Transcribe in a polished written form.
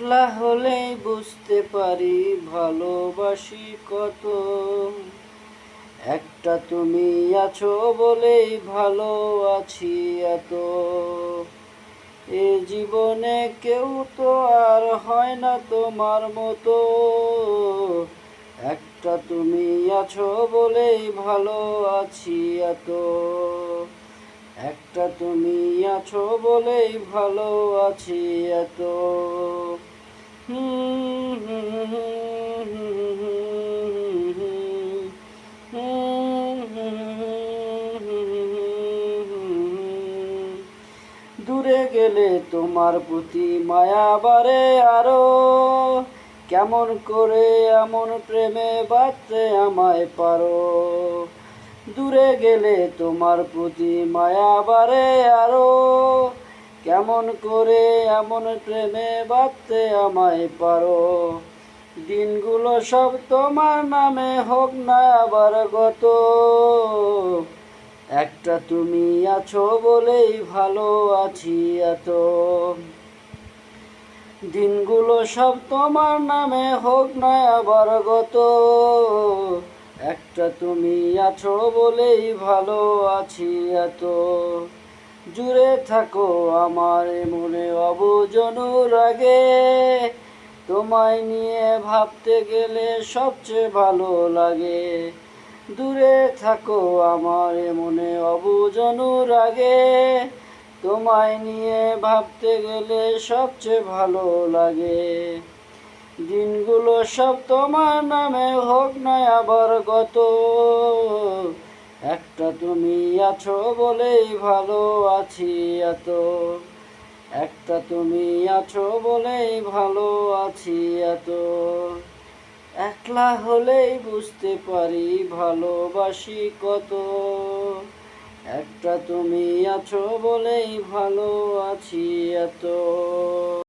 একলা হলেই বুঝতে পারি ভালোবাসি কত। একটা তুমি আছো বলেই ভালো আছি এত। এ জীবনে কেউ তো আর হয় না তোমার মতো। একটা তুমি আছো বলেই ভালো আছি এত। একটা তুমি আছো বলেই ভালো আছি এত। দূরে গেলে তোমার প্রতি মায়া বাড়ে আরো। কেমন করে এমন প্রেমে বাঁধতে আমায় পারো। দূরে গেলে তোমার প্রতি মায়া বাড়ে আরো। কেমন করে এমন প্রেমে বাঁধতে আমায় পারো। দিনগুলো সব তোমার নামে হোক না আবার গত। একটা তুমি আছো বলেই ভালো আছি এত। দিনগুলো সব তোমার নামে হোক না আবার গত। একটা তুমি আছো বলেই ভালো আছি এত। জুড়ে থাকো আমার মনে অবুঝ অনুরাগে। তোমায় নিয়ে ভাবতে গেলে সবচেয়ে ভালো লাগে। দূরে থাকো আমার মনে অবুঝ অনুরাগে। তোমায় নিয়ে ভাবতে গেলে সবচেয়ে ভালো লাগে। দিনগুলো সব তোমার নামে হোক না আবার গত। একটা তুমি আছো বলেই ভালো আছি এত। একটা তুমি আছো বলেই ভালো আছি এত। একলা হলেই বুঝতে পারি ভালোবাসি কত। একটা তুমি আছো বলেই ভালো আছি এত।